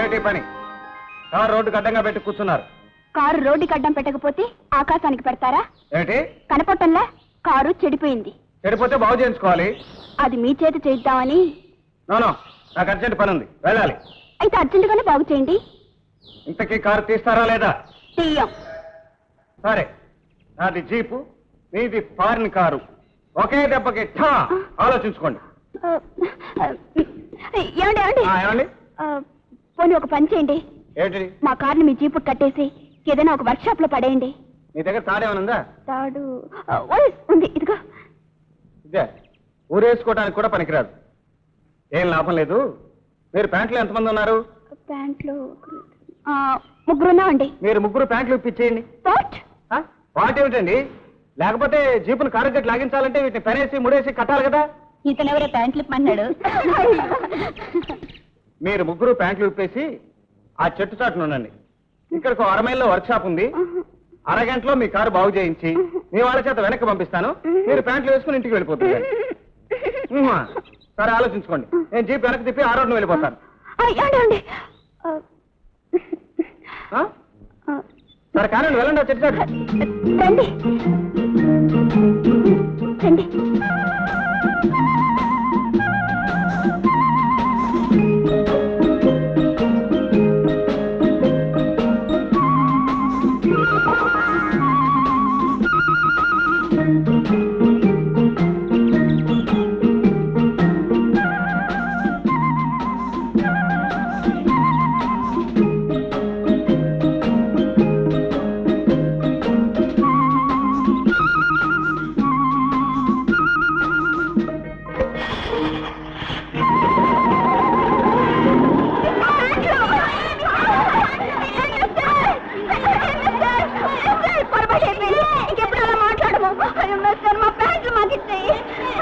ఏమిటి పని? కారు రోడ్డుకి అడ్డంగా పెట్టి కూర్చున్నారు. కారు రోడ్డుకి అడ్డం పెట్టకపోతే ఆకాశానికి పెడతారా? ఏమిటి? కనపట్టంలా కారు చెడిపోయింది. చెడిపోతే బాగు చేయించుకోవాలి. అది మీ చేతి చేద్దామని. నోనో, నాకు అర్జెంట్ పని ఉంది, వెళ్ళాలి. అయితే అర్జెంటుగానే బాగు చేయండి. ఇంతకీ కారు తీస్తారా లేదా? తీయం. సరే, నాది జీపు, మీది ఫారిన్ కారు. ఒకే దెబ్బకి ఠా. ఆలోచించుకోండి. ఏమండి ఏమండి ఏమండి? పోనీ ఒక పని చేయండి. ఏంటి? మా కార్ని మీ జీపు కట్టేసి ఏదైనా ఒక వర్క్ షాప్ లో పడేయండి. మీ దగ్గర తాడేమైనా ఉందా? తాడు ఉంది, ఇదిగో. ఇదే ఊరేసుకోవడానికి కూడా పనికిరాదు. ఏం లాభం లేదు. మీరు ప్యాంట్లో ఎంతమంది ఉన్నారు? ప్యాంట్లు ముగ్గురున్నామండి. మీరు ముగ్గురు ప్యాంట్లు ఇప్పించేయండి. వాట్ ఏమిటండి? లేకపోతే జీపును కారు గట్టి లాగించాలంటే వీటిని పెనేసి ముడేసి కట్టాలి కదా. ఇతను ఎవరో ప్యాంట్లు ఇప్పన్నాడు. మీరు ముగ్గురు ప్యాంట్లు ఇప్పేసి ఆ చెట్టు చాటును ఉండండి. ఇక్కడికి 6 మైల్లో వర్క్ షాప్ ఉంది. అరగంటలో మీ కారు బాగు చేయించి మీ వాళ్ళ చేత వెనక్కి పంపిస్తాను. మీరు ప్యాంట్లు వేసుకుని ఇంటికి వెళ్ళిపోతుంది. సరే, ఆలోచించుకోండి. నేను జీప్ వెనక్కి తిప్పి 6 రోడ్డును వెళ్ళిపోతాను. సరే కానీ వెళ్ళండి. ఆ చెట్టు చాటు రండి రండి.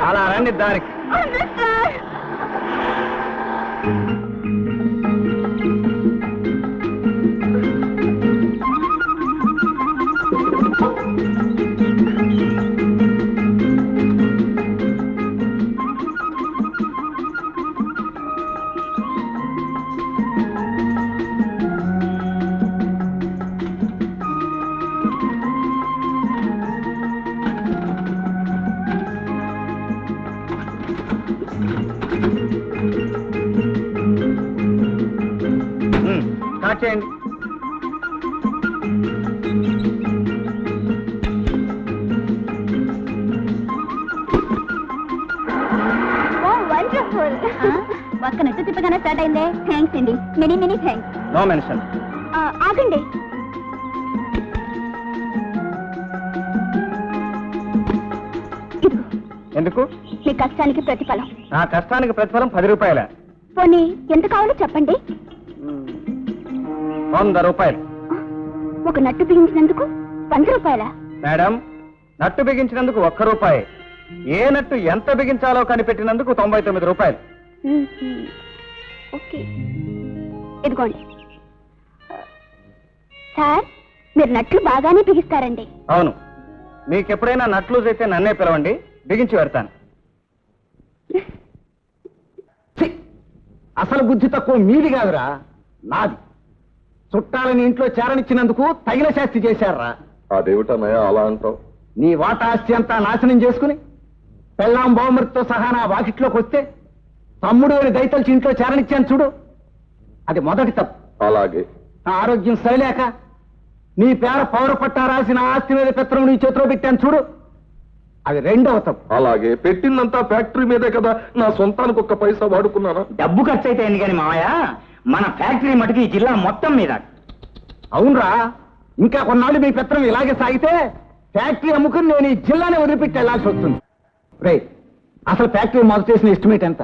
అలా రండి దారికి. చేయండి. ఒక్క నెట్టు తిప్పగానే స్టార్ట్ అయిందే. థ్యాంక్స్ అండి, many many thanks. No mention. ఆగండి. ఎందుకు? మీ కష్టానికి ప్రతిఫలం. నా కష్టానికి ప్రతిఫలం 10 రూపాయల. పోనీ ఎంత కావాలో చెప్పండి. 100 రూపాయలు. ఒక నట్టు బిగించినందుకు 100 రూపాయల? మేడం, నట్టు బిగించినందుకు 1 రూపాయి. ఏ నట్టు ఎంత బిగించాలో కనిపెట్టినందుకు 99 రూపాయలు. ఓకే, ఇదిగోండి. సార్, మీరు నట్లు బాగానే బిగిస్తారండి. అవును, మీకెప్పుడైనా నట్లు అయితే నన్నే పిలవండి, బిగించి పెడతాను. అసలు బుద్ధి తక్కువ మీది కాదురా, నాది. చుట్టాలని ఇంట్లో చేరనిచ్చినందుకు తగిన శాస్తి చేశారా? అదేమిటన్నయ్య అలా అంటావు? నీ వాటా ఆస్తి అంతా నాశనం చేసుకుని పెళ్ళాం బావమరితో సహా నా వాకిట్లోకి వస్తే తమ్ముడు అని దయతలిచి ఇంట్లో చేరనిచ్చాను చూడు, అది మొదటి తప్పు. అలాగే. నా ఆరోగ్యం సరిలేక నీ పేర పౌర పట్టా రాసిన ఆస్తి మీద పెత్తనం నీ చేతిలో పెట్టాను చూడు, అది రెండవ తప్పు. అలాగే. పెట్టిందంతా ఫ్యాక్టరీ మీదే కదా, నా సొంతానికి 1 పైసా వాడుకున్నానా? డబ్బు ఖర్చు అయితే అయింది కానీ మావయ్య, మన ఫ్యాక్టరీ మటుకు ఈ జిల్లా మొత్తం మీద. అవునరా, ఇంకా కొన్నాళ్ళు మీ పెత్తనం ఇలాగే సాగితే ఫ్యాక్టరీ అమ్ముకుని నేను ఈ జిల్లానే వదిలిపెట్టి వెళ్లాల్సి వస్తుంది. రే, అసలు ఫ్యాక్టరీ మొదలు చేసిన ఎస్టిమేట్ ఎంత?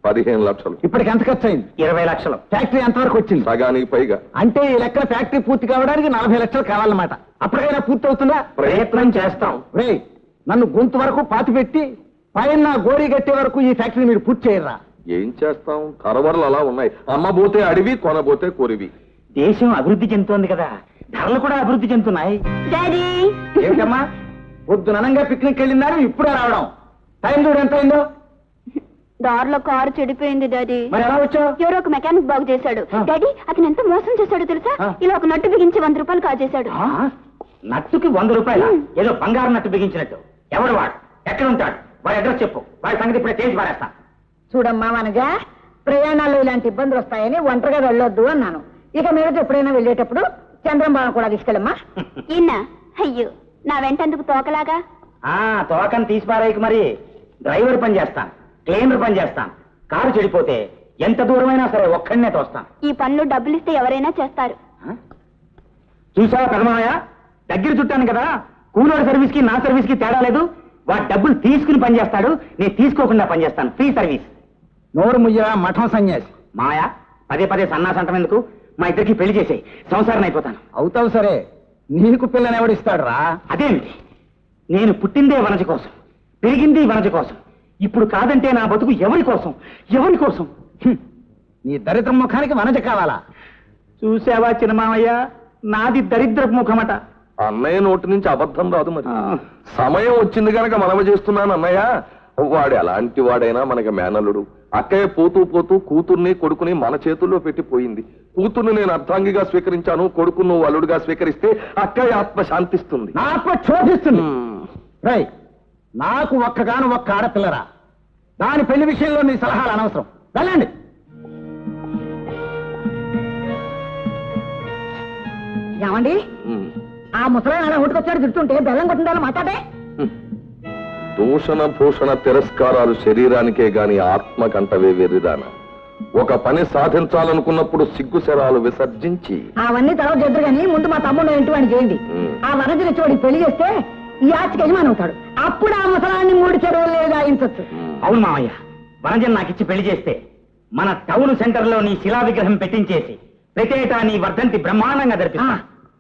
15 లక్షలు. ఇప్పటికి ఎంత ఖర్చు అయింది? 20 లక్షలు. ఫ్యాక్టరీ ఎంతవరకు వచ్చింది? సగానికి పైగా. అంటే ఈ లెక్క ఫ్యాక్టరీ పూర్తి కావడానికి 40 లక్షలు కావాలన్నమాట. అప్పటికైనా పూర్తి అవుతుందా? ప్రయత్నం చేస్తాం. రే, నన్ను గొంతు వరకు పాతి పెట్టి పైన గోరీ గట్టే వరకు ఈ ఫ్యాక్టరీ మీరు పూర్తి చేయరా? ఏం చేస్తాం, కరవరలు అలా ఉన్నాయి. అమ్మబోతే అడివి, కొనబోతే కొరివి. దేశం అభివృద్ధి చెందుతోంది కదా, ధరలు కూడా అభివృద్ధి చెందుతున్నాయి. డాడీ, ఏమిటమ్మా పొద్దుననంగా పిక్నిక్ వెళ్ళిందారు ఇప్పుడే రావడం? టైం చూడు ఎంత అయిందో. దారిలో కారు చెడిపోయింది డాడీ. మరి ఎలా వచ్చావు? ఎవరో ఒక మెకానిక్ బాగు చేశాడు. డాడీ అతను ఎంత మోసం చేశాడో తెలుసా? ఇలా ఒక నట్టు బిగించి 100 రూపాయలు కాజేశాడు. నట్టుకి 100 రూపాయలు? ఏదో బంగారం నట్టు బిగించినట్టు. ఎవడు వాడు? ఎక్కడ ఉంటాడు? వాడి అడ్రస్ చెప్పు. వాడి సంగతి ఇప్పుడే తేల్చి పారేస్తా. చూడమ్మా వనజ, ప్రయాణాల్లో ఇలాంటి ఇబ్బందులు వస్తాయని ఒంటరిగా వెళ్ళొద్దు అన్నాను. ఇక మీద ఎప్పుడైనా వెళ్ళేటప్పుడు చంద్రంబాబు కూడా తీసుకెళ్ళమ్మా. ఈయన అయ్యో నా వెంటెందుకు తోకలాగా? తోకని తీసి పారేయకు. మరి డ్రైవర్ పని చేస్తాను, క్లీనర్ పని చేస్తాను. కారు చెడిపోతే ఎంత దూరమైనా సరే ఒక్కడనే తోస్తాను. ఈ పనులు డబ్బులిస్తే ఎవరైనా చేస్తారు. చూసావా కదమాయ, దగ్గర చుట్టాను కదా. కూలోడి సర్వీస్ కి నా సర్వీస్ కి తేడా లేదు. వాడు డబ్బులు తీసుకుని పని చేస్తాడు, నేను తీసుకోకుండా పని చేస్తాను. Free service. నోరు ముయ్య మఠం సన్యాసి. మాయా, పదే పదే సన్నాసంటం ఎందుకు? మా ఇద్దరికి పెళ్లి చేసేయి, సంసారం అయిపోతాను. అవుతావు సరే, నీకు పిల్లని ఎవడిస్తాడు రా? అదేమిటి, నేను పుట్టిందే వనజ కోసం, పెరిగింది వనజ కోసం. ఇప్పుడు కాదంటే నా బతుకు ఎవరి కోసం? ఎవరి కోసం? నీ దరిద్ర ముఖానికి వనజ కావాలా? చూసావా చిన్నమామయ్య, నాది దరిద్రపు ముఖమట. అన్నయ్య నోటి నుంచి అబద్ధం రాదు. మరి సమయం వచ్చింది కనుక మనవ చేస్తున్నాను అన్నయ్య. వాడు ఎలాంటి వాడైనా మనకి మేనల్లుడు. అక్కయ్య పోతూ పోతూ కూతుర్ని కొడుకుని మన చేతుల్లో పెట్టి పోయింది. కూతుర్ని నేను అర్ధాంగిగా స్వీకరించాను, కొడుకును నువ్వు అల్లుడుగా స్వీకరిస్తే అక్కయ్య ఆత్మ శాంతిస్తుంది. నా ఆత్మ క్షోభిస్తుంది. రై, నాకు ఒక్కగాను ఒక్క ఆడపిల్లరా. దాని పెళ్లి విషయంలో నీ సలహాలు అనవసరం. వెళ్ళండి. ఏమండి, ఆ ముసలాయన అలా ఊటుకొచ్చాడు తిడుతుంటే బెల్లం కొట్టిండాలి మాట్లాడే. దూషణ భూషణ తిరస్కారాలు శరీరానికే గాని ఆత్మకంటవే వెర్రిదాన. ఒక పని సాధించాలనుకున్నప్పుడు సిగ్గు శరాలు విసర్జించి అవన్నీ తర్వాత చెద్దరు కానీ ముందు మా తమ్ముడు ఇంటి వాడిని చేయండి. ఆ వరదలు ఇచ్చేవాడికి పెళ్లి చేస్తే ఈ ఆస్తికి యజమాని అవుతాడు. అప్పుడు ఆ ముసలాన్ని 3 చెరువులు లేదు ఆయించచ్చు. అవును మామయ్య, వనజన్ నాకు ఇచ్చి పెళ్లి చేస్తే మన టౌన్ సెంటర్ లో నీ శిలా విగ్రహం పెట్టించేసి ప్రతేటా నీ వర్ధంతి బ్రహ్మాండంగా జరిపిస్తా.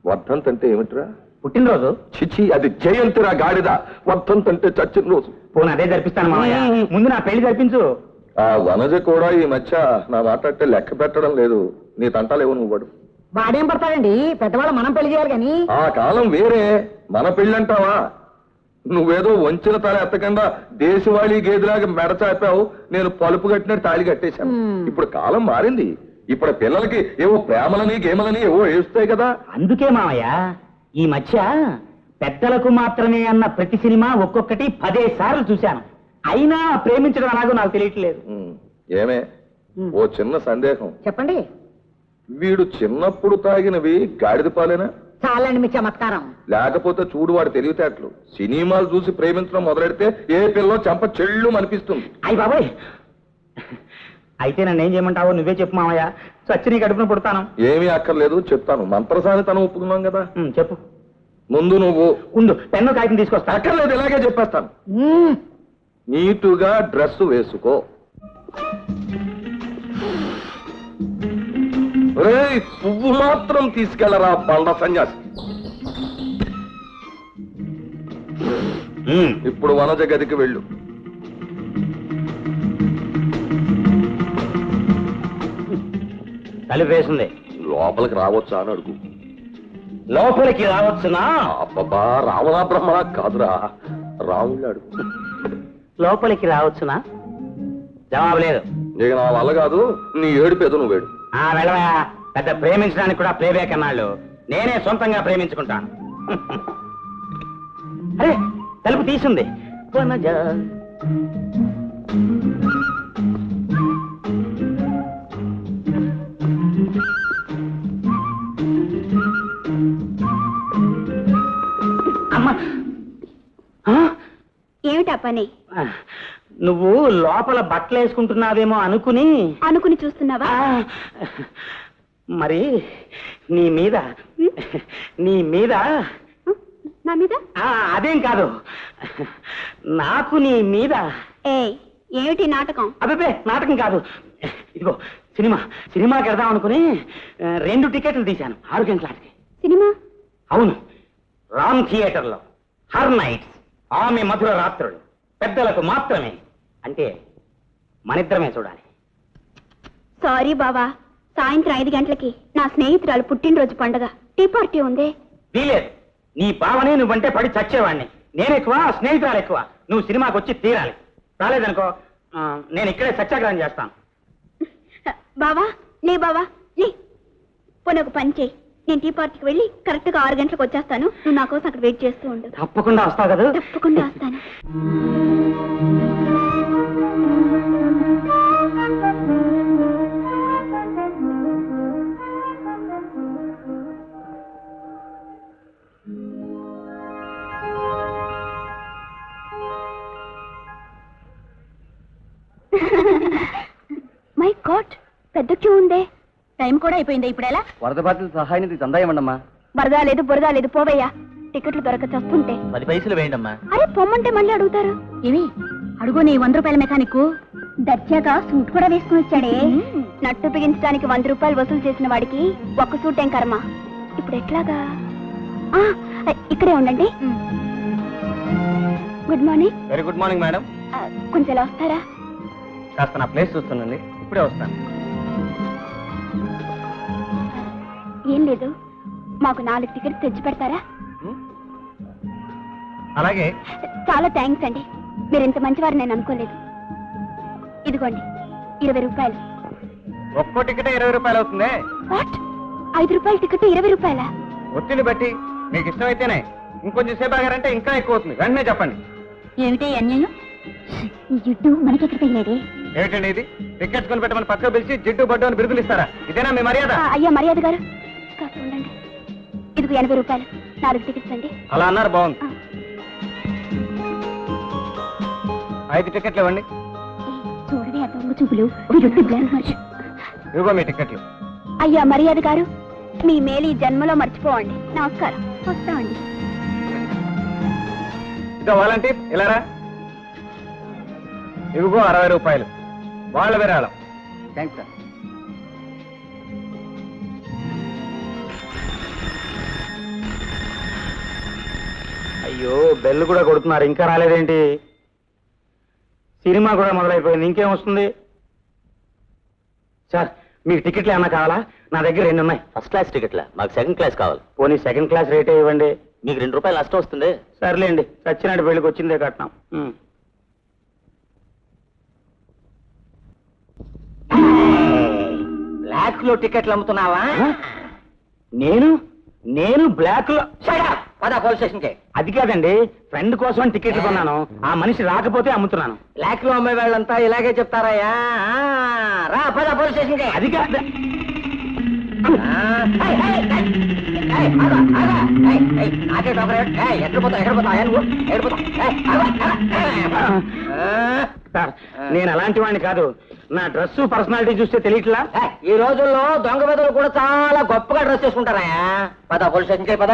వర్ధంతి అంటే ఏమిట్రా? పుట్టినరోజు. చిచి, అది జయంతిరా గాడిద. వర్ధంతి అంటే చచ్చిన రోజు. పోనీ అదే జరిపిస్తాను మామయ్య. ముందు నా పెళ్లి జరిపించు. ఆ వనజ కూడా ఈ మధ్య నా మాట్లాడితే లెక్క పెట్టడం లేదు. నీ తంటాలేవు నువ్వు వాడు. వాడేం పడతాడండి, పెద్దవాళ్ళు మనం పెళ్లి చేయాలి కానీ. ఆ కాలం వేరే, మన పెళ్ళంటావా? నువ్వేదో వంచిన తల ఎత్తకుండా దేశవాళీ గేదెలాగా మెడచాపావు. నేను పలుపు కట్టినట్టు తాళి కట్టేశాను. ఇప్పుడు కాలం మారింది. ఇప్పుడు పిల్లలకి ఏవో ప్రేమలని గేమలని ఏవో వేస్తాయి కదా. అందుకే మామయ్య ఈ మధ్య పెద్దలకు మాత్రమే అన్న ప్రతి సినిమా ఒక్కొక్కటి 10 సార్లు చూశాను. అయినా ప్రేమించడం అలాగో నాకు తెలియట్లేదు. ఏమే, ఓ చిన్న సందేహం. చెప్పండి. వీడు చిన్నప్పుడు తాగినవి గాడిద పాలేనా? చాలండి మీ చమత్కారం. లేకపోతే చూడు వాడు తెలివితేటలు. సినిమాలు చూసి ప్రేమించడం మొదలెడితే ఏ పిల్లో చెంప చెళ్ళు అనిపిస్తుంది. అయ్యి బాబాయ్, అయితే నన్ను ఏం చేయమంటావో నువ్వే చెప్పు మామయ్య. చచ్చి నీ కడుపున పుడతాను. ఏమీ అక్కర్లేదు, చెప్తాను. మంత్రసాని తను ఒప్పుకున్నాం కదా. చెప్పు. ముందు నువ్వు ఉండు, పెన్ను కాగితం తీసుకొస్తా. అక్కర్లేదు, ఇలాగే చెప్పేస్తాను. నీటుగా డ్రెస్ వేసుకో. రేయ్, పువ్వు మాత్రం తీసుకెళ్లరా బండ సన్యాసి. ఇప్పుడు వనజ గదికి వెళ్ళు. తలుపు వేసింది. లోపలికి రావచ్చా అని అడుగు. లోపలికి రావచ్చునా? అబ్బబ్బా, రావణా బ్రహ్మ కాదురా, రాముళ్ళు అడుగు. లోపలికి రావచ్చునా? జవాబు లేదు. ఇక నా వల్ల కాదు, నీ ఏడుపేదో నువ్వు వేడు. వెళ్ళవా, పెద్ద ప్రేమించడానికి కూడా ప్రేమే కన్నాళ్ళు. నేనే సొంతంగా ప్రేమించుకుంటాను. అరే, తలుపు తీసుంది. అమ్మా, ఏమిటా పని? నువ్వు లోపల బట్టలు వేసుకుంటున్నావేమో అనుకుని చూస్తున్నావా? మరి నీ మీద నా మీద? అదేం కాదు, నాకు నీ మీద. ఏమిటి నాటకం? అబ్బే, నాటకం కాదు. ఇదిగో సినిమాకి వెళ్దాం అనుకుని 2 టికెట్లు తీశాను 6 గంటలకి. సినిమా? అవును, రామ్ థియేటర్లో. హర్ నైట్స్, ఆమె మధుర రాత్రులు పెద్దలకు మాత్రమే. అంటే మనిద్దరమే చూడాలి. సారీ బావా, సాయంత్రం 5 గంటలకి నా స్నేహితురాలు పుట్టినరోజు పండగ. టీ పార్టీ ఉంది. వీలేదు. నీ బావనే నువ్వంటే పడి చచ్చేవాడిని. నేనెక్కువ, స్నేహితురాలు ఎక్కువ. నువ్వు సినిమాకి వచ్చి తీరాలి. రాలేదనుకో నేను ఇక్కడే సత్యాగ్రహం చేస్తాను. బావా లే బావా లే, పోనీ ఒక పని చేయి, నేను టీ పార్టీకి వెళ్ళి కరెక్ట్ గా 6 గంటలకు వచ్చేస్తాను. నువ్వు నా కోసం అక్కడ వెయిట్ చేస్తూ ఉండు. తప్పకుండా వస్తావు కదా? తప్పకుండా వస్తాను. మై గాడ్, పెద్ద క్యూ ఉందే. టైం కూడా అయిపోయింది. ఇప్పుడు ఎలా? వరద బాధితుల సహాయ నిధి చందా ఇవ్వండమ్మా. బరదా లేదు బురదా లేదు, పోవయ్యా. టికెట్లు దొరక చస్తుంటే 10 పైసలు వేయండమ్మా. అరే పొమ్మంటే మళ్ళీ అడుగుతారు. ఏమి అడుగు నీ 100 రూపాయల మెకానిక్ దర్జాగా సూట్ కూడా వేసుకుని వచ్చాడే. నట్టు బిగించడానికి 100 రూపాయలు వసూలు చేసిన వాడికి ఒక్క సూట్ ఏం కర్మ. ఇప్పుడు ఎట్లాగా? ఇక్కడే ఉండండి. Good morning. Very good morning madam. కొంచెం ఇలా వస్తారా? కాస్త నా ప్లేస్ చూస్తానండి, ఇప్పుడే వస్తాను. ఏం లేదు, మాకు 4 టికెట్స్ తెచ్చి పెడతారా? అలాగే. చాలా థ్యాంక్స్ అండి, మీరు ఇంత మంచివారు నేను అనుకోలేదు. ఇదిగోండి 20 రూపాయలు. ఒక్కో టికెట్ 20 రూపాయలు అవుతుంది. వాట్? 5 రూపాయల టికెట్ 20 రూపాయలా? ఒత్తిడి బట్టి మీకు ఇష్టమైతేనే, ఇంకొంచెం సేపు ఆగారంటే ఇంకా ఎక్కువ అవుతుంది. వెంటనే చెప్పండి. ఏమిటి అన్యాయం? ఈ జిడ్డు మనకెక్కడ తగిలేదే? ఏమిటండి ఇది? టికెట్స్ కొని పెట్టమని పక్కకు పిలిచి జిడ్డు బడ్డు అని బిరుదులు ఇస్తారా? ఇదేనా మీ మర్యాద? అయ్యా మర్యాద గారు కాస్త ఉండండి. ఇదిగో 80 రూపాయలు, 4 టికెట్స్ అండి. అలా అన్నారు, బాగుంది. 5 టికెట్లు ఇవ్వండి. చూడవే ఆ దొంగ చూపులు, వీరుట్టి బ్లాంక్ మనిషి. ఇదిగో మీ టికెట్లు. అయ్యా మర్యాద గారు, మీ మేలు ఈ జన్మలో మర్చిపోవండి. నమస్కారం, వస్తామండి. ఇదో వాలంటీర్, ఇలారా. ఇవిగో 60 రూపాయలు, వాళ్ళ విరాళం. Thanks sir. అయ్యో, బెల్ కూడా కొడుతున్నారు, ఇంకా రాలేదేంటి? సినిమా కూడా మొదలైపోయింది, ఇంకేం వస్తుంది? సార్, మీకు టికెట్లు ఏమన్నా కావాలా? నా దగ్గర 2 ఉన్నాయి. ఫస్ట్ క్లాస్ టికెట్లా? మాకు సెకండ్ క్లాస్ కావాలి. పోనీ సెకండ్ క్లాస్ రేటే ఇవ్వండి. మీకు 2 రూపాయలు నష్టం వస్తుంది. సర్లేండి, సచ్చినాడు పెళ్ళికి వచ్చిందే కట్నం. బ్లాక్ లో టికెట్లు అమ్ముతున్నావా? నేను బ్లాక్ లో. పద పోలీస్ స్టేషన్ కి. అది కాదండి, ఫ్రెండ్ కోసం టికెట్లు కొన్నాను. ఆ మనిషి రాకపోతే అమ్ముతున్నాను. బ్లాక్ లో అమ్మే వాళ్ళంతా ఇలాగే చెప్తారయ్యా. రా పద పోలీస్ స్టేషన్ కి. అది కాదు. ఎక్కడ పోతా సార్, నేను అలాంటి వాడిని కాదు. నా డ్రెస్ పర్సనాలిటీ చూస్తే తెలియట్లా? ఈ రోజుల్లో దొంగ బెదలు కూడా చాలా గొప్పగా డ్రెస్ చేసుకుంటారయ్యా. పద పోలీస్ స్టేషన్ కి పద.